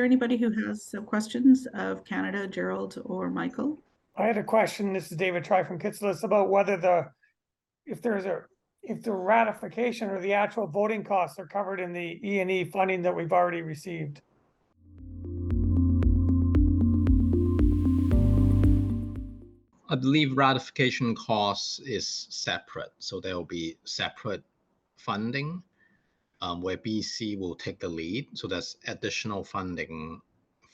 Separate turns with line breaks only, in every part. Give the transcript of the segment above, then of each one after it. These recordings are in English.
there anybody who has questions of Canada, Gerald or Michael?
I had a question. This is David Try from Kitselas about whether if the ratification or the actual voting costs are covered in the E&E funding that we've already received.
I believe ratification costs is separate, so there will be separate funding where BC will take the lead. So there's additional funding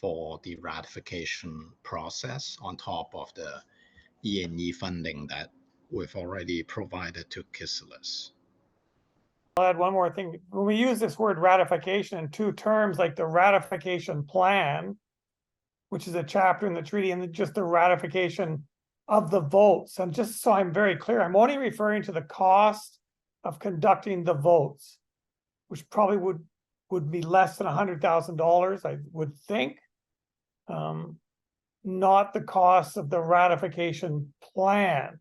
for the ratification process on top of the E&E funding that we've already provided to Kitselas.
I'll add one more thing. When we use this word ratification in two terms, like the ratification plan, which is a chapter in the treaty, and just the ratification of the votes. And just so I'm very clear, I'm only referring to the cost of conducting the votes, which probably would be less than $100,000, I would think. Not the cost of the ratification plan.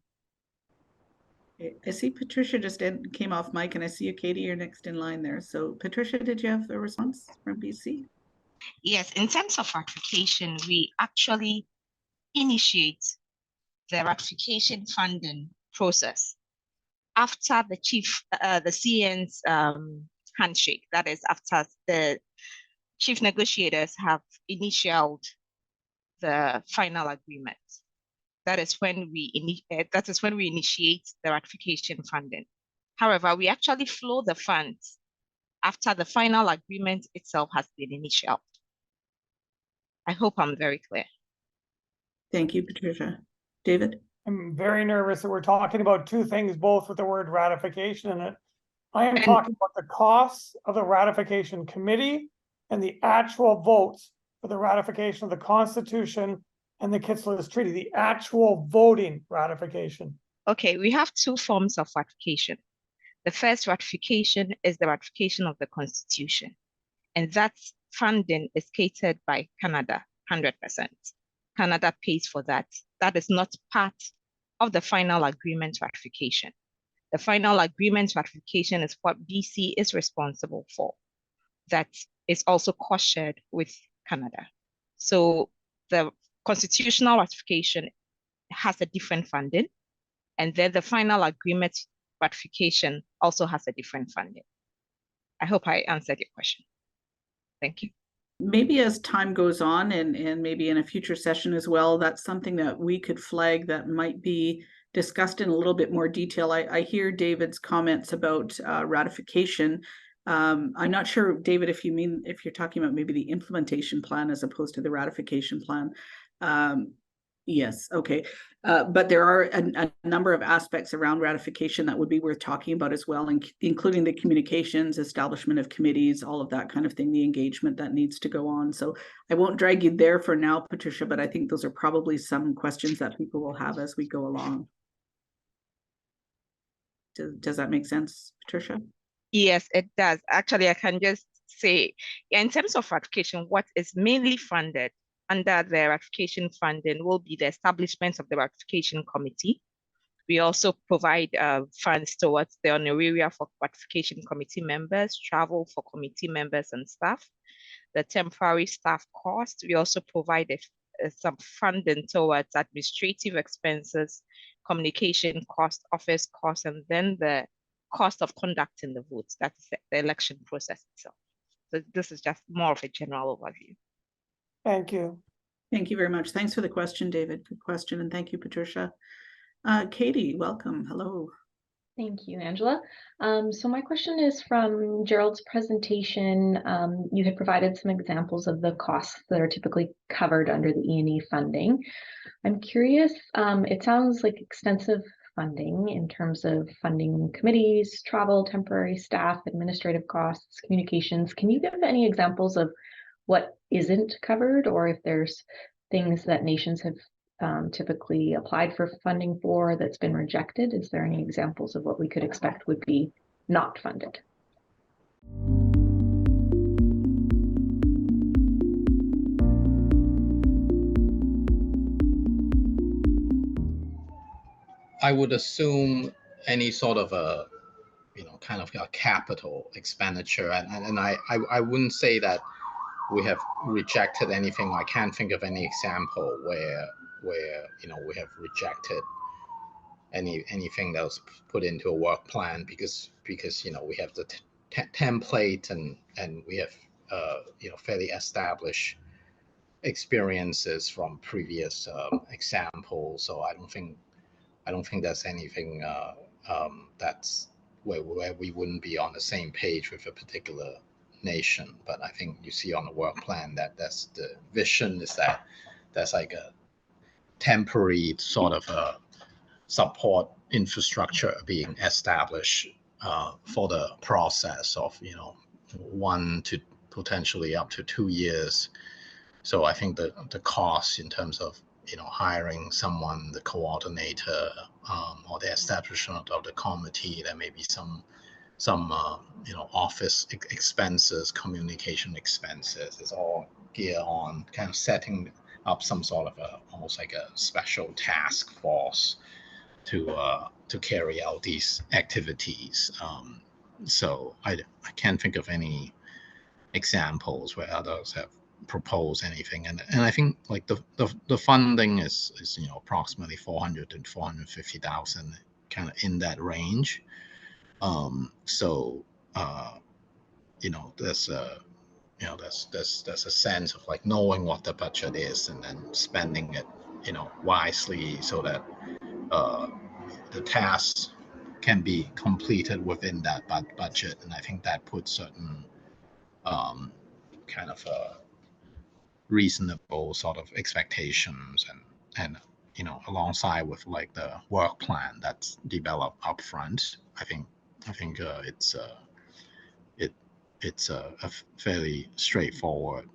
I see Patricia just came off mic, and I see you, Katie, you're next in line there. So Patricia, did you have a response from BC?
Yes, in terms of ratification, we actually initiate the ratification funding process after the CN's handshake. That is after the chief negotiators have initialed the final agreement. That is when we initiate the ratification funding. However, we actually flow the funds after the final agreement itself has been initialed. I hope I'm very clear.
Thank you, Patricia. David?
I'm very nervous that we're talking about two things, both with the word ratification in it. I am talking about the costs of the ratification committee and the actual votes for the ratification of the Constitution and the Kitselas Treaty, the actual voting ratification.
Okay, we have two forms of ratification. The first ratification is the ratification of the Constitution, and that funding is catered by Canada, 100%. Canada pays for that. That is not part of the final agreement ratification. The final agreement ratification is what BC is responsible for. That is also cost shared with Canada. So the constitutional ratification has a different funding, and then the final agreement ratification also has a different funding. I hope I answered your question. Thank you.
Maybe as time goes on and maybe in a future session as well, that's something that we could flag that might be discussed in a little bit more detail. I hear David's comments about ratification. I'm not sure, David, if you're talking about maybe the implementation plan as opposed to the ratification plan. Yes, okay. But there are a number of aspects around ratification that would be worth talking about as well, including the communications, establishment of committees, all of that kind of thing, the engagement that needs to go on. So I won't drag you there for now, Patricia, but I think those are probably some questions that people will have as we go along. Does that make sense, Patricia?
Yes, it does. Actually, I can just say, in terms of ratification, what is mainly funded under the ratification funding will be the establishment of the ratification committee. We also provide funds towards the honoraria for ratification committee members, travel for committee members and staff, the temporary staff cost. We also provide some funding towards administrative expenses, communication cost, office cost, and then the cost of conducting the votes. That's the election process itself. So this is just more of a general overview.
Thank you.
Thank you very much. Thanks for the question, David. Good question. And thank you, Patricia. Katie, welcome. Hello.
Thank you, Angela. So my question is from Gerald's presentation. You had provided some examples of the costs that are typically covered under the E&E funding. I'm curious, it sounds like extensive funding in terms of funding committees, travel, temporary staff, administrative costs, communications. Can you give any examples of what isn't covered, or if there's things that nations have typically applied for funding for that's been rejected? Is there any examples of what we could expect would be not funded?
I would assume any sort of a, kind of a capital expenditure, and I wouldn't say that we have rejected anything. I can't think of any example where we have rejected anything that was put into a work plan because we have the template and we have fairly established experiences from previous examples. So I don't think there's anything that's where we wouldn't be on the same page with a particular nation. But I think you see on the work plan that's the vision, is that there's like a temporary sort of a support infrastructure being established for the process of 1 to potentially up to 2 years. So I think the cost in terms of hiring someone, the coordinator, or the establishment of the committee, there may be some office expenses, communication expenses. It's all geared on kind of setting up some sort of almost like a special task force to carry out these activities. So I can't think of any examples where others have proposed anything, and I think like the funding is approximately 400 and 450,000, kind of in that range. So there's a sense of like knowing what the budget is and then spending it wisely so that the tasks can be completed within that budget. And I think that puts certain kind of reasonable sort of expectations and alongside with like the work plan that's developed upfront. I think it's a fairly straightforward.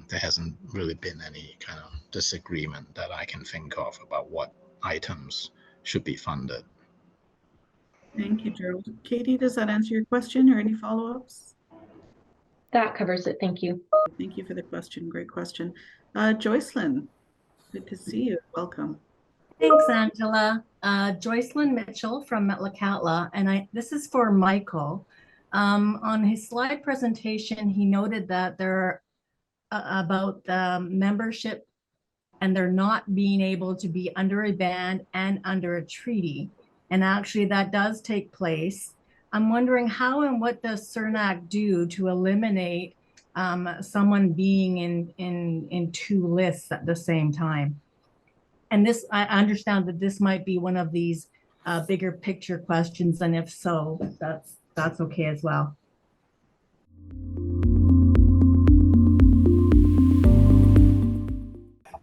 There hasn't really been any kind of disagreement that I can think of about what items should be funded.
Thank you, Gerald. Katie, does that answer your question or any follow-ups?
That covers it. Thank you.
Thank you for the question. Great question. Joycelyn, good to see you. Welcome.
Thanks, Angela. Joycelyn Mitchell from Metlakatla, and this is for Michael. On his slide presentation, he noted that there are about membership and they're not being able to be under a band and under a treaty. And actually that does take place. I'm wondering how and what does CERNAC do to eliminate someone being in 2 lists at the same time? And this, I understand that this might be one of these bigger picture questions, and if so, that's okay as well.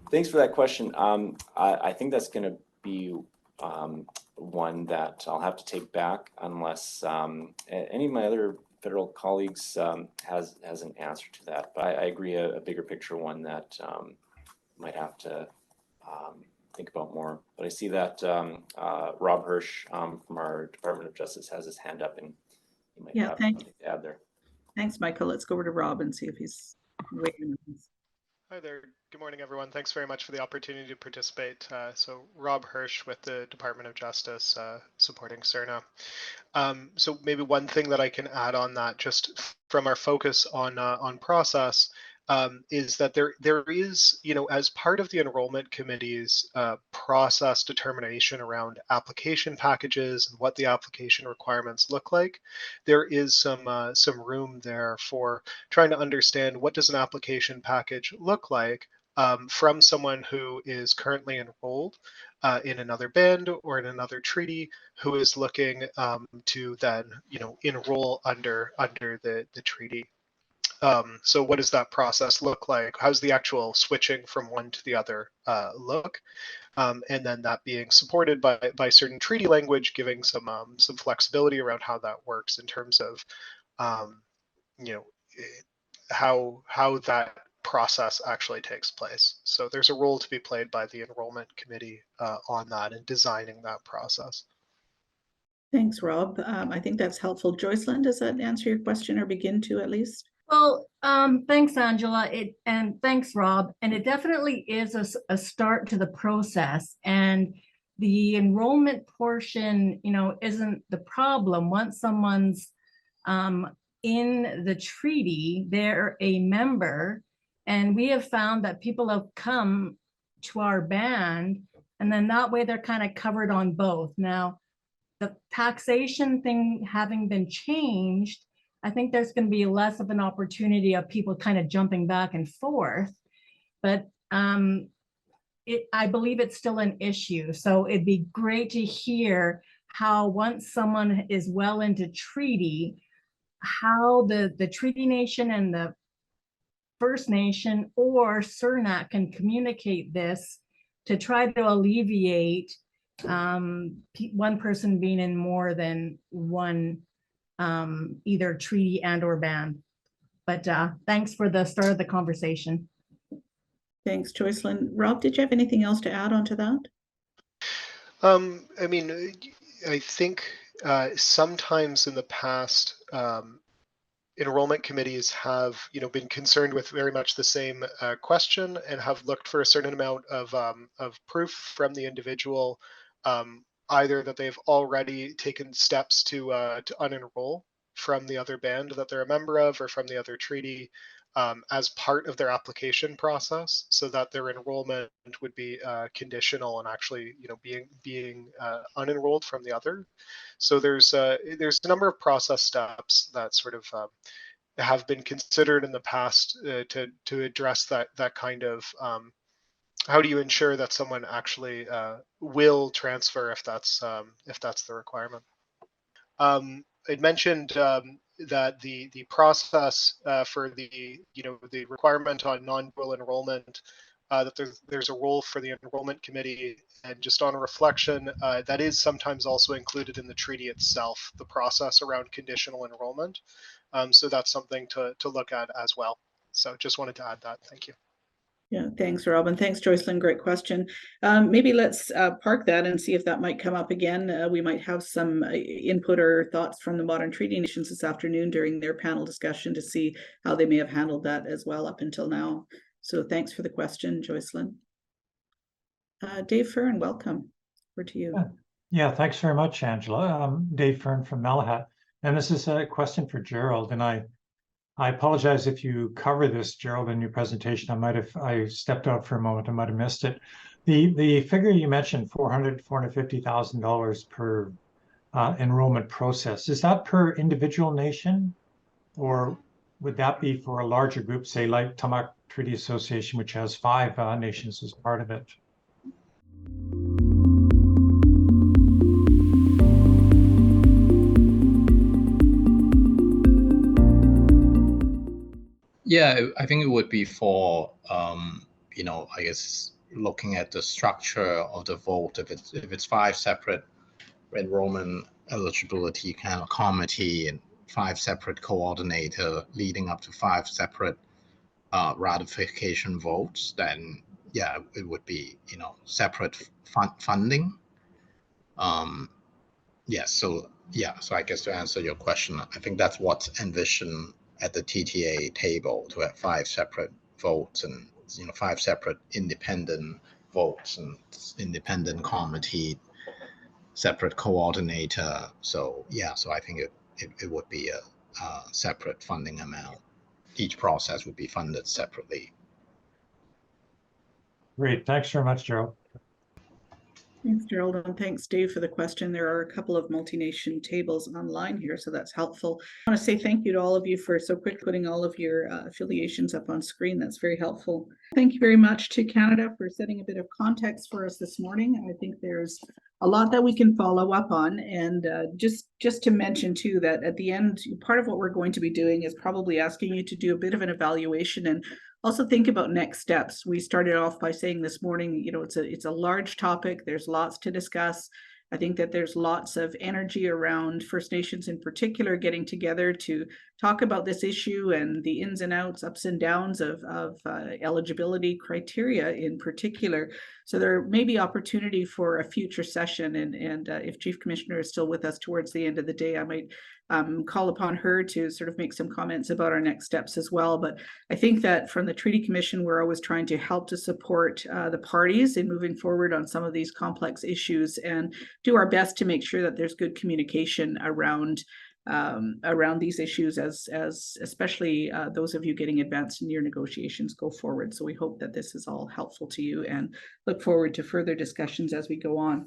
Thanks for that question. I think that's going to be one that I'll have to take back unless any of my other federal colleagues has an answer to that. But I agree, a bigger picture one that might have to think about more. But I see that Rob Hirsch from our Department of Justice has his hand up, and he might have something to add there.
Thanks, Michael. Let's go over to Rob and see if he's waiting.
Hi there. Good morning, everyone. Thanks very much for the opportunity to participate. So Rob Hirsch with the Department of Justice supporting CERNA. So maybe one thing that I can add on that, just from our focus on process, is that there is, as part of the enrollment committee's process determination around application packages and what the application requirements look like, there is some room there for trying to understand what does an application package look like from someone who is currently enrolled in another band or in another treaty, who is looking to then enroll under the treaty. So what does that process look like? How's the actual switching from one to the other look? And then that being supported by certain treaty language, giving some flexibility around how that works in terms of how that process actually takes place. So there's a role to be played by the enrollment committee on that and designing that process.
Thanks, Rob. I think that's helpful. Joycelyn, does that answer your question or begin to at least?
Well, thanks, Angela, and thanks, Rob. And it definitely is a start to the process. And the enrollment portion, isn't the problem. Once someone's in the treaty, they're a member, And we have found that people have come to our band, and then that way they're kind of covered on both. Now, the taxation thing having been changed, I think there's going to be less of an opportunity of people kind of jumping back and forth. But I believe it's still an issue. So it'd be great to hear how, once someone is well into treaty, how the Treaty Nation and the First Nation or CERNAC can communicate this to try to alleviate one person being in more than one either treaty and or band. But thanks for the start of the conversation.
Thanks, Joycelyn. Rob, did you have anything else to add on to that?
I mean, I think sometimes in the past, enrollment committees have, been concerned with very much the same question and have looked for a certain amount of proof from the individual, either that they've already taken steps to unenroll from the other band that they're a member of or from the other treaty, as part of their application process, so that their enrollment would be conditional and actually, being unenrolled from the other. So there's a number of process steps that sort of have been considered in the past to address that kind of how do you ensure that someone actually will transfer if that's the requirement. I'd mentioned that the process for the requirement on non-dual enrollment, that there's a role for the enrollment committee, and just on reflection, that is sometimes also included in the treaty itself, the process around conditional enrollment. So that's something to look at as well. So just wanted to add that. Thank you.
Yeah, thanks, Rob, and thanks, Joycelyn. Great question. Maybe let's park that and see if that might come up again. We might have some input or thoughts from the Modern Treaty Nations this afternoon during their panel discussion to see how they may have handled that as well up until now. So thanks for the question, Joycelyn. Dave Fern, welcome. Over to you.
Yeah, thanks very much, Angela. Dave Fern from Malahat. And this is a question for Gerald, and I apologize if you cover this, Gerald, in your presentation. I stepped out for a moment, I might have missed it. The figure you mentioned, $450,000 per enrollment process, is that per individual nation, or would that be for a larger group, say like Tla'amin Treaty Association, which has 5 nations as part of it?
Yeah, I think it would be for, I guess, looking at the structure of the vote. If it's 5 separate enrollment eligibility kind of committee and 5 separate coordinator leading up to 5 separate ratification votes, then yeah, it would be, separate funding. So I guess to answer your question, I think that's what's envisioned at the TTA table, to have 5 separate votes and 5 separate independent votes and independent committee, separate coordinator. So I think it would be a separate funding amount. Each process would be funded separately.
Great, thanks very much, Gerald.
Thanks, Gerald, and thanks, Dave, for the question. There are a couple of multi-nation tables online here, so that's helpful. I want to say thank you to all of you for so quick putting all of your affiliations up on screen. That's very helpful. Thank you very much to Canada for setting a bit of context for us this morning. I think there's a lot that we can follow up on, and just to mention too that at the end, part of what we're going to be doing is probably asking you to do a bit of an evaluation and also think about next steps. We started off by saying this morning, it's a large topic. There's lots to discuss. I think that there's lots of energy around First Nations in particular getting together to talk about this issue and the ins and outs, ups and downs of eligibility criteria in particular. So there may be opportunity for a future session, and if Chief Commissioner is still with us towards the end of the day, I might call upon her to sort of make some comments about our next steps as well. But I think that from the Treaty Commission, we're always trying to help to support the parties in moving forward on some of these complex issues and do our best to make sure that there's good communication around around these issues as especially those of you getting advanced in your negotiations go forward. So we hope that this is all helpful to you and look forward to further discussions as we go on.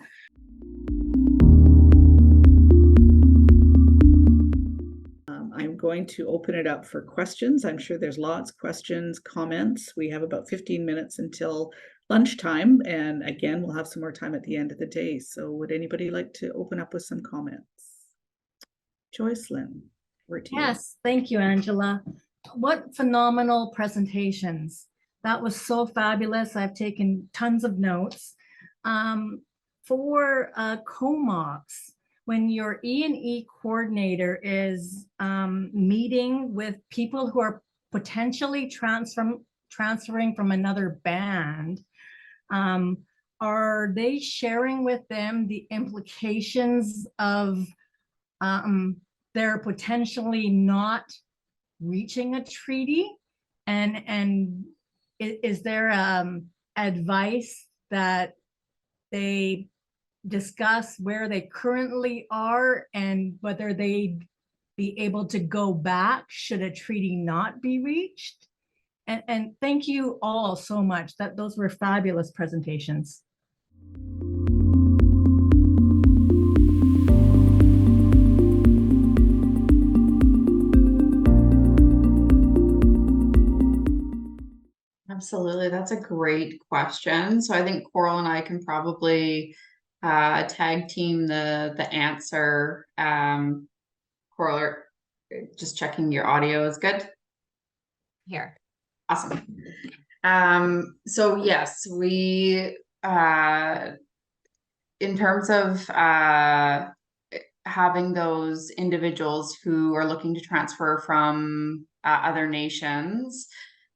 I'm going to open it up for questions. I'm sure there's lots of questions, comments. We have about 15 minutes until lunchtime. And again, we'll have some more time at the end of the day. So would anybody like to open up with some comments? Joycelyn, over to you.
Yes, thank you, Angela. What phenomenal presentations. That was so fabulous. I've taken tons of notes. For COMOX, when your E&E coordinator is meeting with people who are potentially transferring from another band, are they sharing with them the implications of they're potentially not reaching a treaty? And is there advice that they discuss where they currently are and whether they'd be able to go back should a treaty not be reached? And thank you all so much. Those were fabulous presentations.
Absolutely, that's a great question. So I think Coral and I can probably tag team the answer. Coral, just checking your audio is good.
Here.
Awesome. So yes, we in terms of having those individuals who are looking to transfer from other nations,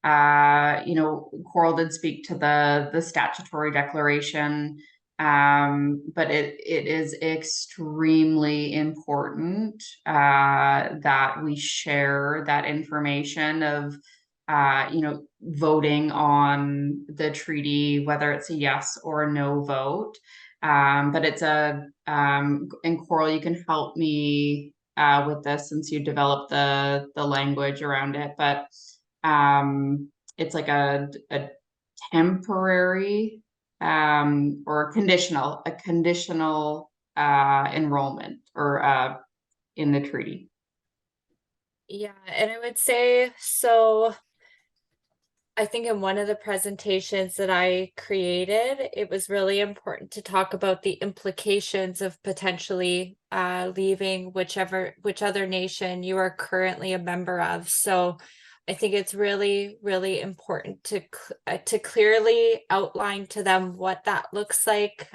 Coral did speak to the statutory declaration, but it is extremely important that we share that information of voting on the treaty, whether it's a yes or a no vote. But it's and Coral, you can help me with this since you developed the language around it, but it's like a temporary or a conditional enrollment or in the treaty.
Yeah, and I would say, so I think in one of the presentations that I created, it was really important to talk about the implications of potentially leaving which other nation you are currently a member of. So I think it's really, really important to clearly outline to them what that looks like.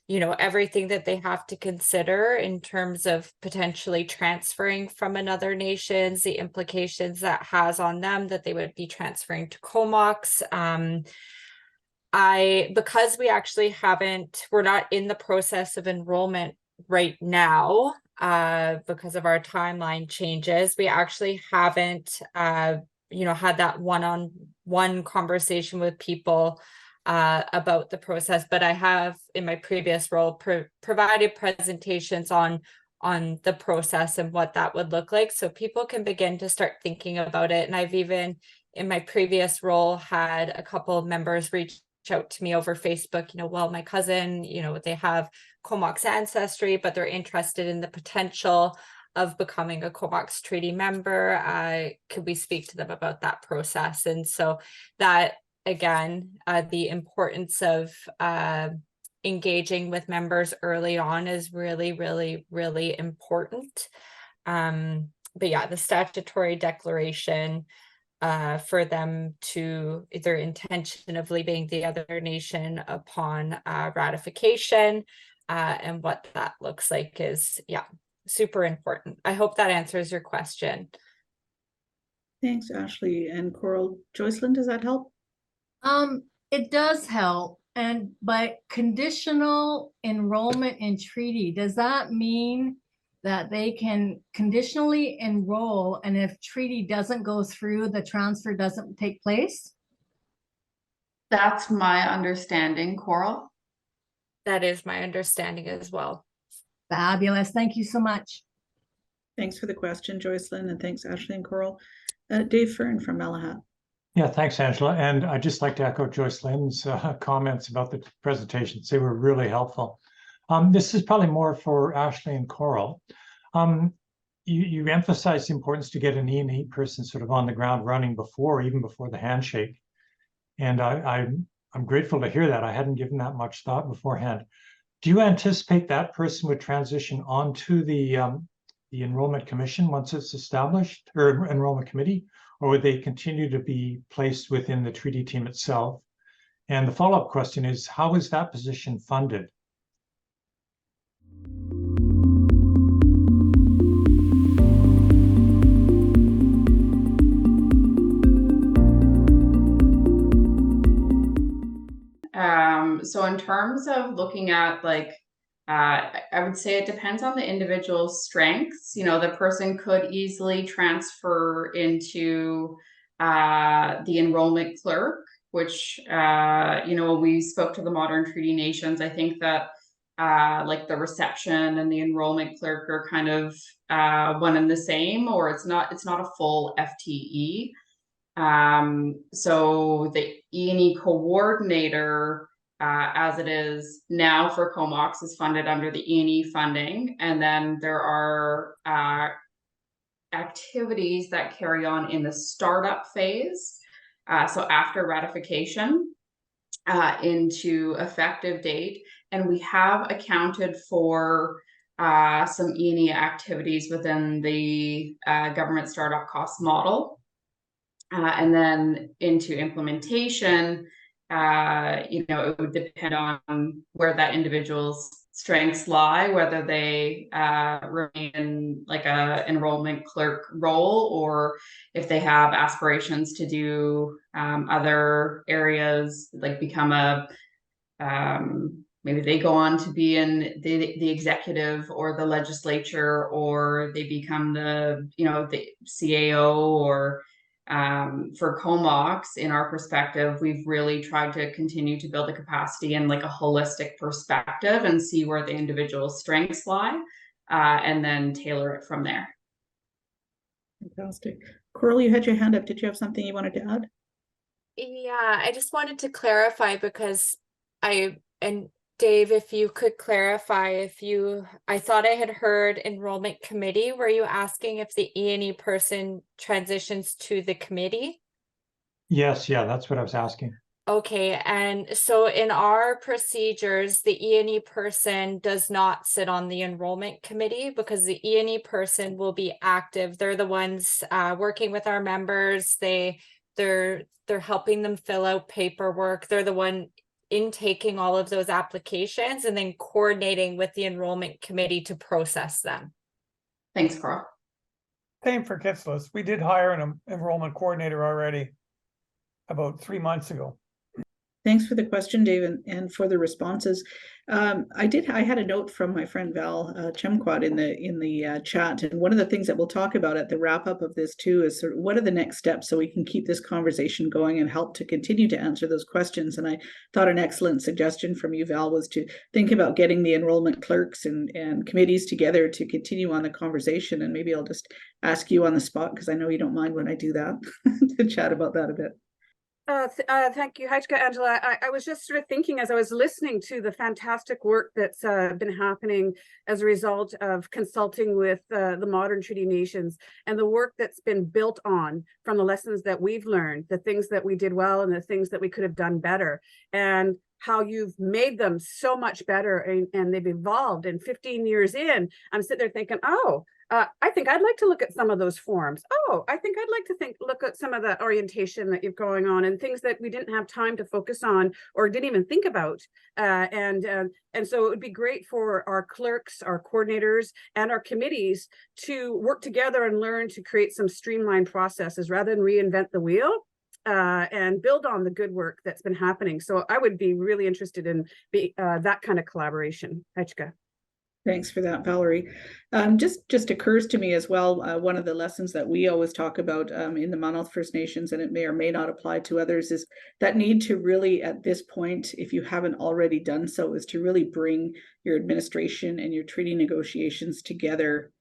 Everything that they have to consider in terms of potentially transferring from another nation, the implications that has on them, that they would be transferring to COMOX. Because we actually we're not in the process of enrollment right now, because of our timeline changes, we actually haven't, had that one-on-one conversation with people about the process, but I have in my previous role provided presentations on the process and what that would look like, so people can begin to start thinking about it. And I've even in my previous role had a couple of members reach out to me over Facebook, well, my cousin, they have COMOX ancestry, but they're interested in the potential of becoming a COMOX treaty member. Could we speak to them about that process? And so that, again, the importance of engaging with members early on is really, really, really important. But yeah, the statutory declaration for them to their intention of leaving the other nation upon ratification and what that looks like is, super important. I hope that answers your question.
Thanks, Ashley and Coral. Joycelyn, does that help?
It does help. And by conditional enrollment in treaty, does that mean that they can conditionally enroll, and if treaty doesn't go through, the transfer doesn't take place?
That's my understanding, Coral.
That is my understanding as well.
Fabulous. Thank you so much.
Thanks for the question, Joycelyn, and thanks, Ashley and Coral. Dave Fern from Malahat.
Yeah, thanks, Angela. And I'd just like to echo Joycelyn's comments about the presentations. They were really helpful. This is probably more for Ashley and Coral. You emphasized the importance to get an E&E person sort of on the ground running even before the handshake. And I'm grateful to hear that. I hadn't given that much thought beforehand. Do you anticipate that person would transition onto the enrollment commission once it's established, or enrollment committee, or would they continue to be placed within the treaty team itself? And the follow-up question is, how is that position funded?
So in terms of looking at I would say it depends on the individual's strengths. You know, the person could easily transfer into the enrollment clerk, which, you know, we spoke to the modern treaty nations. I think that like the reception and the enrollment clerk are kind of one and the same, or it's not a full FTE. So the E&E coordinator, as it is now for Comox, is funded under the E&E funding. And then there are activities that carry on in the startup phase. So after ratification into effective date. And we have accounted for some E&E activities within the government startup cost model. And then into implementation, you know, it would depend on where that individual's strengths lie, whether they remain in like a enrollment clerk role, or if they have aspirations to do other areas, like become a maybe they go on to be in the executive or the legislature, or they become the, you know, the CAO, or for Comox, in our perspective, we've really tried to continue to build the capacity in like a holistic perspective and see where the individual strengths lie, and then tailor it from there.
Fantastic. Coral, you had your hand up. Did you have something you wanted to add?
Yeah, I just wanted to clarify, because and Dave, if you could clarify, I thought I had heard enrollment committee. Were you asking if the E&E person transitions to the committee?
Yes, yeah, that's what I was asking.
Okay, and so in our procedures, the E&E person does not sit on the enrollment committee, because the E&E person will be active. They're the ones working with our members. They're helping them fill out paperwork. They're the one intaking all of those applications and then coordinating with the enrollment committee to process them.
Thanks, Coral.
Same for Kitselas. We did hire an enrollment coordinator already about 3 months ago.
Thanks for the question, Dave, and for the responses. I had a note from my friend Val Chemkwaat in the chat, and one of the things that we'll talk about at the wrap up of this too is sort of what are the next steps so we can keep this conversation going and help to continue to answer those questions. And I thought an excellent suggestion from you, Val, was to think about getting the enrollment clerks and committees together to continue on the conversation. And maybe I'll just ask you on the spot, because I know you don't mind when I do that, to chat about that a bit.
Thank you, Heitke, Angela. I was just sort of thinking as I was listening to the fantastic work that's been happening as a result of consulting with the modern treaty nations, and the work that's been built on from the lessons that we've learned, the things that we did well and the things that we could have done better, and how you've made them so much better, and they've evolved. And 15 years in, I'm sitting there thinking, oh, I think I'd like to look at some of those forms. Oh, I think I'd like to look at some of the orientation that you're going on, and things that we didn't have time to focus on or didn't even think about. And so it would be great for our clerks, our coordinators, and our committees to work together and learn to create some streamlined processes rather than reinvent the wheel. And build on the good work that's been happening. So I would be really interested in that kind of collaboration. Heitke.
Thanks for that, Valerie. Just occurs to me as well, one of the lessons that we always talk about in the Manawatu First Nations, and it may or may not apply to others, is that need to really, at this point, if you haven't already done so, is to really bring your administration and your treaty negotiations together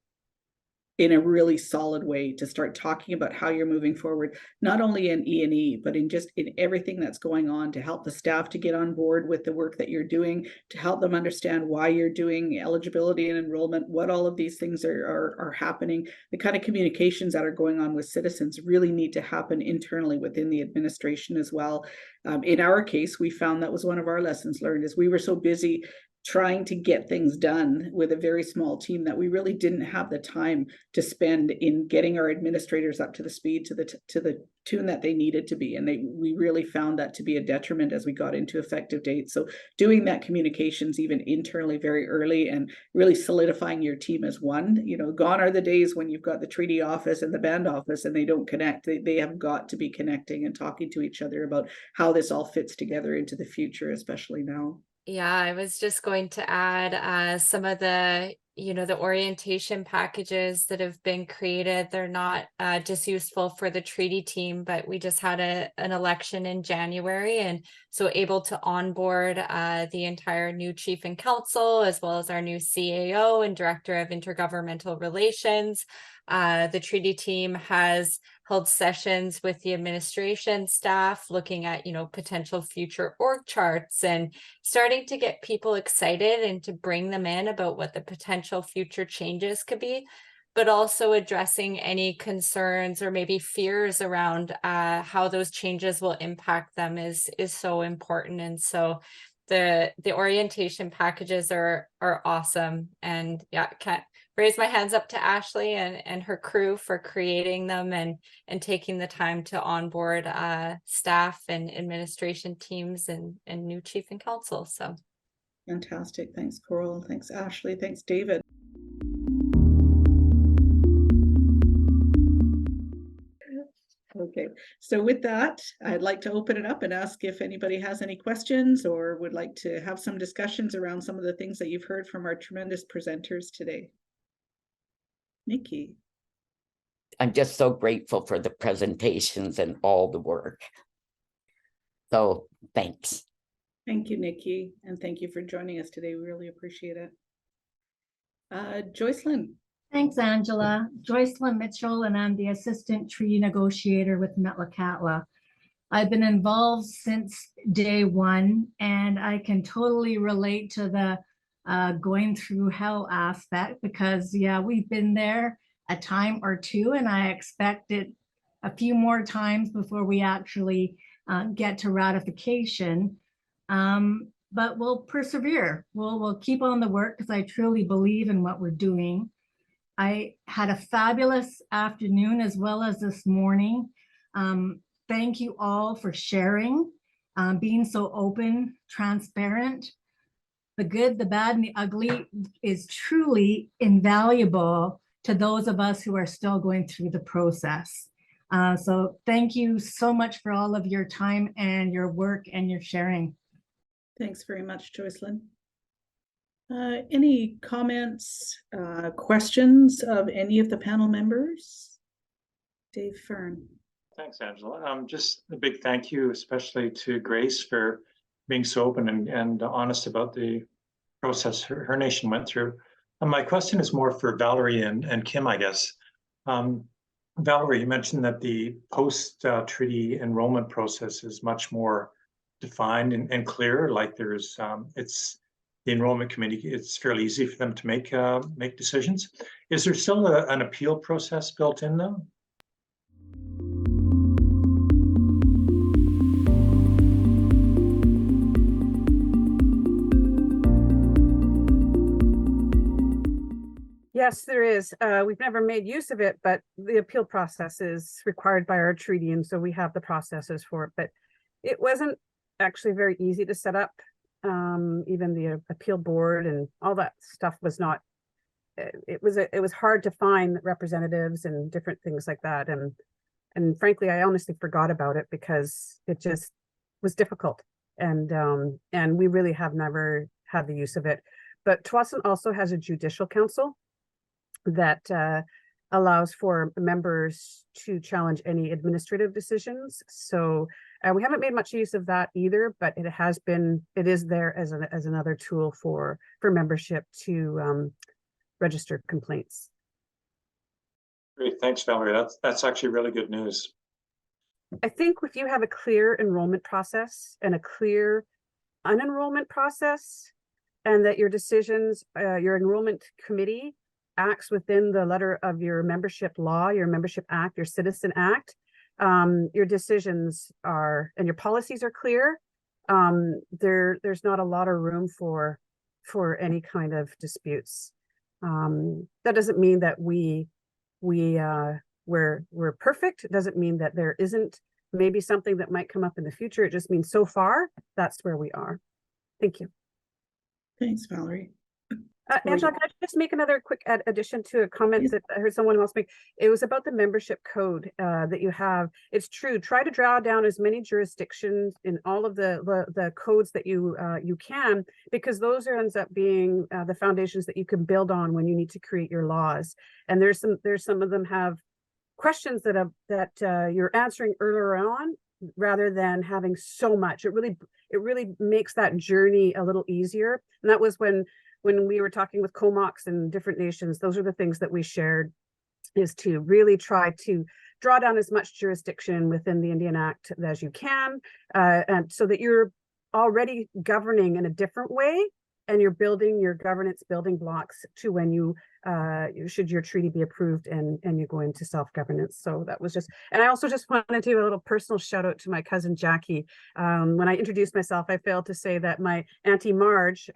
in a really solid way, to start talking about how you're moving forward, not only in E&E, but in just in everything that's going on, to help the staff to get on board with the work that you're doing, to help them understand why you're doing eligibility and enrollment, what all of these things are happening. The kind of communications that are going on with citizens really need to happen internally within the administration as well. In our case, we found that was one of our lessons learned, is we were so busy trying to get things done with a very small team that we really didn't have the time to spend in getting our administrators up to the speed, to the tune that they needed to be. And we really found that to be a detriment as we got into effective dates. So doing that communications even internally very early, and really solidifying your team as one. Gone are the days when you've got the treaty office and the band office and they don't connect. They have got to be connecting and talking to each other about how this all fits together into the future, especially now.
Yeah, I was just going to add some of the, the orientation packages that have been created. They're not just useful for the treaty team, but we just had an election in January, and so able to onboard the entire new chief and council, as well as our new CAO and director of intergovernmental relations. The treaty team has held sessions with the administration staff, looking at, potential future org charts, and starting to get people excited and to bring them in about what the potential future changes could be, but also addressing any concerns or maybe fears around how those changes will impact them is so important. And so the orientation packages are awesome. And yeah, can't raise my hands up to Ashley and her crew for creating them and taking the time to onboard staff and administration teams and new chief and council. So
fantastic. Thanks, Coral. Thanks, Ashley. Thanks, David. Okay, so with that, I'd like to open it up and ask if anybody has any questions or would like to have some discussions around some of the things that you've heard from our tremendous presenters today. Nikki.
I'm just so grateful for the presentations and all the work. So thanks.
Thank you, Nikki. And thank you for joining us today. We really appreciate it. Joycelyn.
Thanks, Angela. Joycelyn Mitchell, and I'm the assistant treaty negotiator with Metlakatla. I've been involved since day one, and I can totally relate to the going through hell aspect, because yeah, we've been there a time or two, and I expect it a few more times before we actually get to ratification. But we'll persevere. We'll keep on the work, because I truly believe in what we're doing. I had a fabulous afternoon as well as this morning. Thank you all for sharing, being so open, transparent. The good, the bad, and the ugly is truly invaluable to those of us who are still going through the process. So thank you so much for all of your time and your work and your sharing.
Thanks very much, Joycelyn. Any comments, questions of any of the panel members? Dave Fern.
Thanks, Angela. Just a big thank you, especially to Grace, for being so open and honest about the process her nation went through. My question is more for Valerie and Kim, I guess. Valerie, you mentioned that the post-treaty enrollment process is much more defined and clear. Like there's, it's the enrollment committee, it's fairly easy for them to make decisions. Is there still an appeal process built in though?
Yes, there is. We've never made use of it, but the appeal process is required by our treaty, and so we have the processes for it. But it wasn't actually very easy to set up. Even the appeal board and all that stuff was not. It was hard to find representatives and different things like that, and frankly, I honestly forgot about it because it just was difficult, and we really have never had the use of it. But Tsawwassen also has a judicial council that allows for members to challenge any administrative decisions. So we haven't made much use of that either, but it is there as another tool for membership to register complaints.
Great, thanks, Valerie. That's actually really good news.
I think if you have a clear enrollment process and a clear unenrollment process, and that your decisions, your enrollment committee acts within the letter of your membership law, your membership act, your citizen act, your decisions are, and your policies are clear, there's not a lot of room for any kind of disputes. That doesn't mean that we're perfect. It doesn't mean that there isn't maybe something that might come up in the future. It just means so far, that's where we are. Thank you.
Thanks, Valerie.
Angela, can I just make another quick addition to a comment that I heard someone else make? It was about the membership code that you have. It's true. Try to draw down as many jurisdictions in all of the codes that you can, because those ends up being the foundations that you can build on when you need to create your laws. And there's some of them have questions that you're answering earlier on, rather than having so much. It really makes that journey a little easier. And that was when we were talking with Comox and different nations, those are the things that we shared, is to really try to draw down as much jurisdiction within the Indian Act as you can, and so that you're already governing in a different way, and you're building your governance building blocks to when you should your treaty be approved and you go into self-governance. So that was just, and I also just wanted to do a little personal shout out to my cousin Jackie. When I introduced myself, I failed to say that my Auntie Marge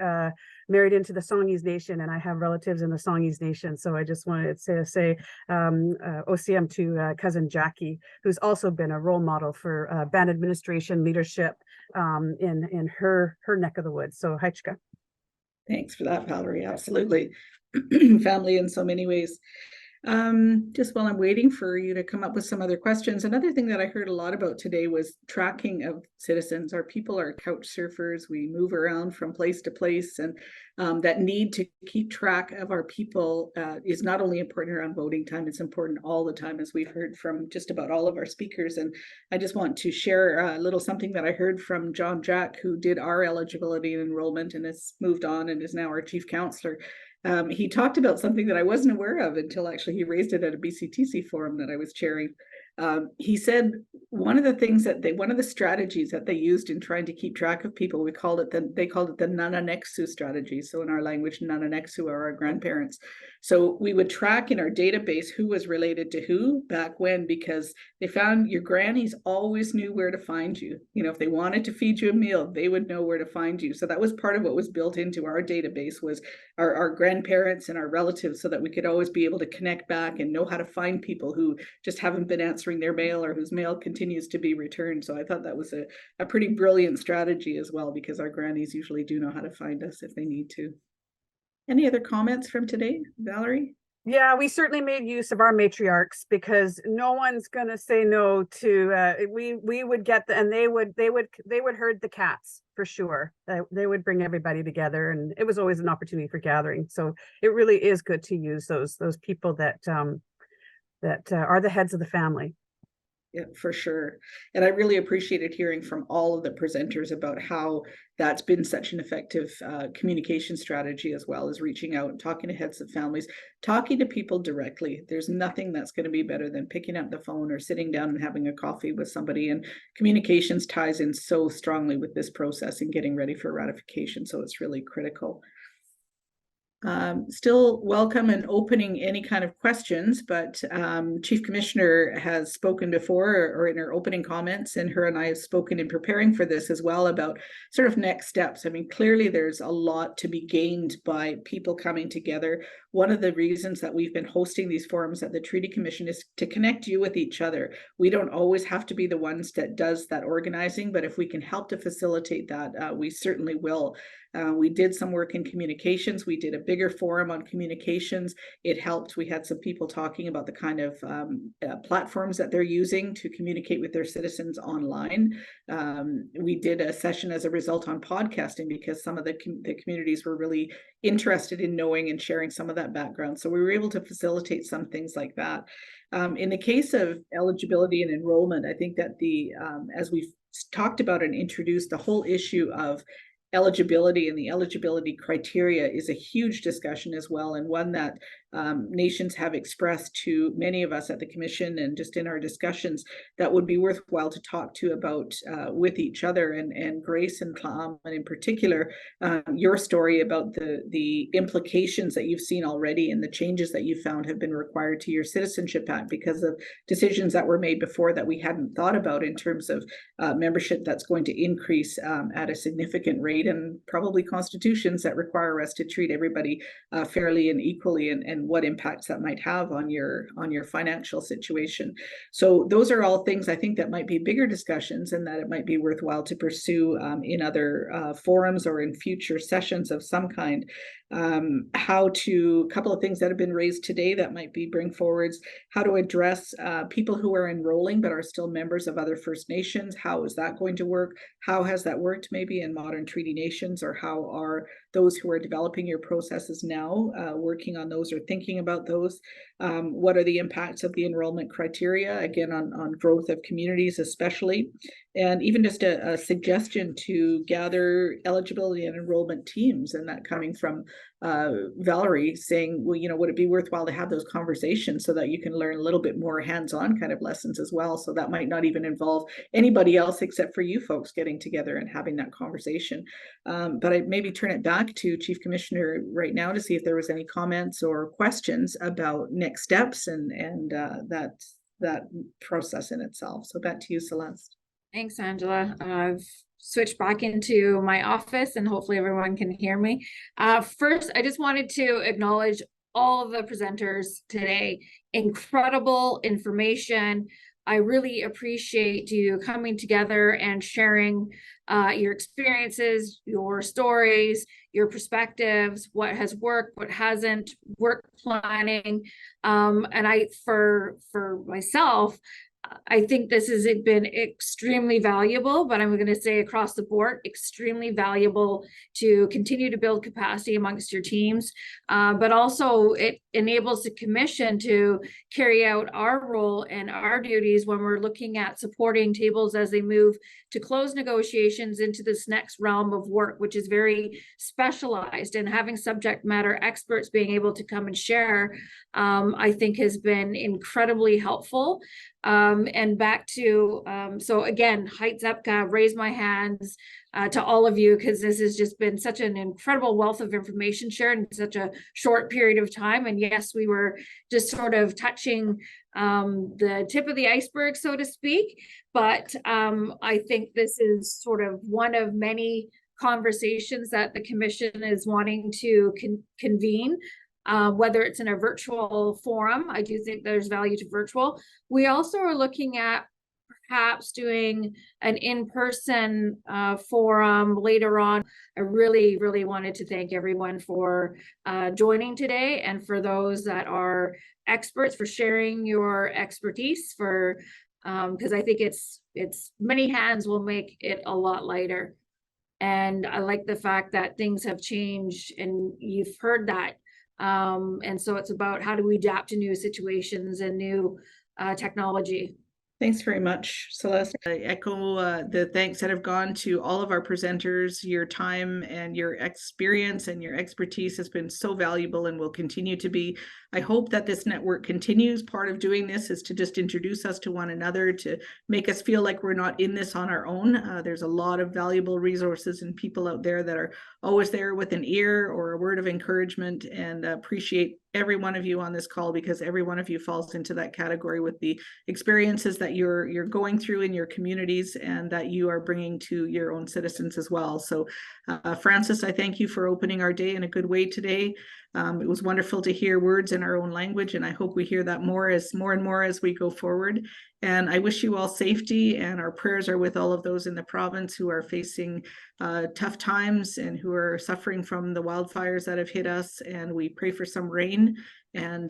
married into the Songhees Nation, and I have relatives in the Songhees Nation. So I just wanted to say OCM to cousin Jackie, who's also been a role model for band administration leadership in her neck of the woods. So Heichka.
Thanks for that, Valerie. Absolutely. Family in so many ways. Just while I'm waiting for you to come up with some other questions, another thing that I heard a lot about today was tracking of citizens. Our people are couch surfers. We move around from place to place, and that need to keep track of our people is not only important around voting time, it's important all the time, as we've heard from just about all of our speakers. And I just want to share a little something that I heard from John Jack, who did our eligibility and enrollment and has moved on and is now our chief counselor. He talked about something that I wasn't aware of until actually he raised it at a BCTC forum that I was chairing. He said one of the strategies that they used in trying to keep track of people, they called it the Nananeksu strategy. So in our language, Nananeksu are our grandparents. So we would track in our database who was related to who back when, because they found your grannies always knew where to find you. You know, if they wanted to feed you a meal, they would know where to find you. So that was part of what was built into our database, was our grandparents and our relatives, so that we could always be able to connect back and know how to find people who just haven't been answering their mail or whose mail continues to be returned. So I thought that was a pretty brilliant strategy as well, because our grannies usually do know how to find us if they need to. Any other comments from today, Valerie?
Yeah, we certainly made use of our matriarchs, because no one's going to say no to. We would get and they would herd the cats for sure. They would bring everybody together, and it was always an opportunity for gathering. So it really is good to use those people that are the heads of the family.
Yeah, for sure. And I really appreciated hearing from all of the presenters about how that's been such an effective communication strategy, as well as reaching out and talking to heads of families, talking to people directly. There's nothing that's going to be better than picking up the phone or sitting down and having a coffee with somebody. And communications ties in so strongly with this process and getting ready for ratification. So it's really critical. Still welcome and opening any kind of questions, but Chief Commissioner has spoken before, or in her opening comments, and her and I have spoken in preparing for this as well about sort of next steps. I mean, clearly there's a lot to be gained by people coming together. One of the reasons that we've been hosting these forums at the Treaty Commission is to connect you with each other. We don't always have to be the ones that does that organizing, but if we can help to facilitate that, we certainly will. We did some work in communications. We did a bigger forum on communications. It helped. We had some people talking about the kind of platforms that they're using to communicate with their citizens online. We did a session as a result on podcasting, because some of the communities were really interested in knowing and sharing some of that background. So we were able to facilitate some things like that. In the case of eligibility and enrollment, I think that as we've talked about and introduced, the whole issue of eligibility and the eligibility criteria is a huge discussion as well, and one that nations have expressed to many of us at the commission and just in our discussions that would be worthwhile to talk to about with each other. And Grace and Tla'amin in particular, your story about the implications that you've seen already and the changes that you found have been required to your Citizenship Act because of decisions that were made before that we hadn't thought about in terms of membership that's going to increase at a significant rate, and probably constitutions that require us to treat everybody fairly and equally, and what impacts that might have on your financial situation. So those are all things I think that might be bigger discussions, and that it might be worthwhile to pursue in other forums or in future sessions of some kind. A couple of things that have been raised today that might be bring forwards, how to address people who are enrolling but are still members of other First Nations. How is that going to work? How has that worked maybe in modern treaty nations, or how are those who are developing your processes now working on those or thinking about those? What are the impacts of the enrollment criteria, again, on growth of communities especially? And even just a suggestion to gather eligibility and enrollment teams, and that coming from Valerie saying, well, would it be worthwhile to have those conversations so that you can learn a little bit more hands-on kind of lessons as well? So that might not even involve anybody else except for you folks getting together and having that conversation. But I'd maybe turn it back to Chief Commissioner right now to see if there was any comments or questions about next steps and that process in itself. So back to you, Celeste.
Thanks, Angela. I've switched back into my office and hopefully everyone can hear me. First, I just wanted to acknowledge all of the presenters today. Incredible information. I really appreciate you coming together and sharing your experiences, your stories, your perspectives, what has worked, what hasn't, work planning. And for myself, I think this has been extremely valuable, but I'm going to say across the board, extremely valuable to continue to build capacity amongst your teams. But also it enables the commission to carry out our role and our duties when we're looking at supporting tables as they move to close negotiations into this next realm of work, which is very specialized, and having subject matter experts being able to come and share, I think has been incredibly helpful. And back to, so again, Heights Epcot, raise my hands to all of you, because this has just been such an incredible wealth of information shared in such a short period of time. And yes, we were just sort of touching the tip of the iceberg, so to speak. But I think this is sort of one of many conversations that the commission is wanting to convene. Whether it's in a virtual forum, I do think there's value to virtual. We also are looking at perhaps doing an in-person forum later on. I really, really wanted to thank everyone for joining today, and for those that are experts for sharing your expertise, for because I think it's many hands will make it a lot lighter. And I like the fact that things have changed, and you've heard that. And so it's about how do we adapt to new situations and new technology.
Thanks very much, Celeste. I echo the thanks that have gone to all of our presenters. Your time and your experience and your expertise has been so valuable and will continue to be. I hope that this network continues. Part of doing this is to just introduce us to one another, to make us feel like we're not in this on our own. There's a lot of valuable resources and people out there that are always there with an ear or a word of encouragement, and appreciate every one of you on this call, because every one of you falls into that category with the experiences that you're going through in your communities and that you are bringing to your own citizens as well. So Francis, I thank you for opening our day in a good way today. It was wonderful to hear words in our own language, and I hope we hear that more and more as we go forward. And I wish you all safety, and our prayers are with all of those in the province who are facing tough times and who are suffering from the wildfires that have hit us. And we pray for some rain and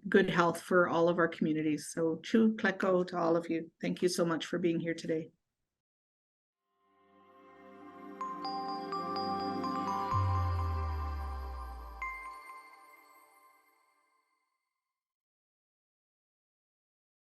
good health for all of our communities. So chu kleko to all of you. Thank you so much for being here today.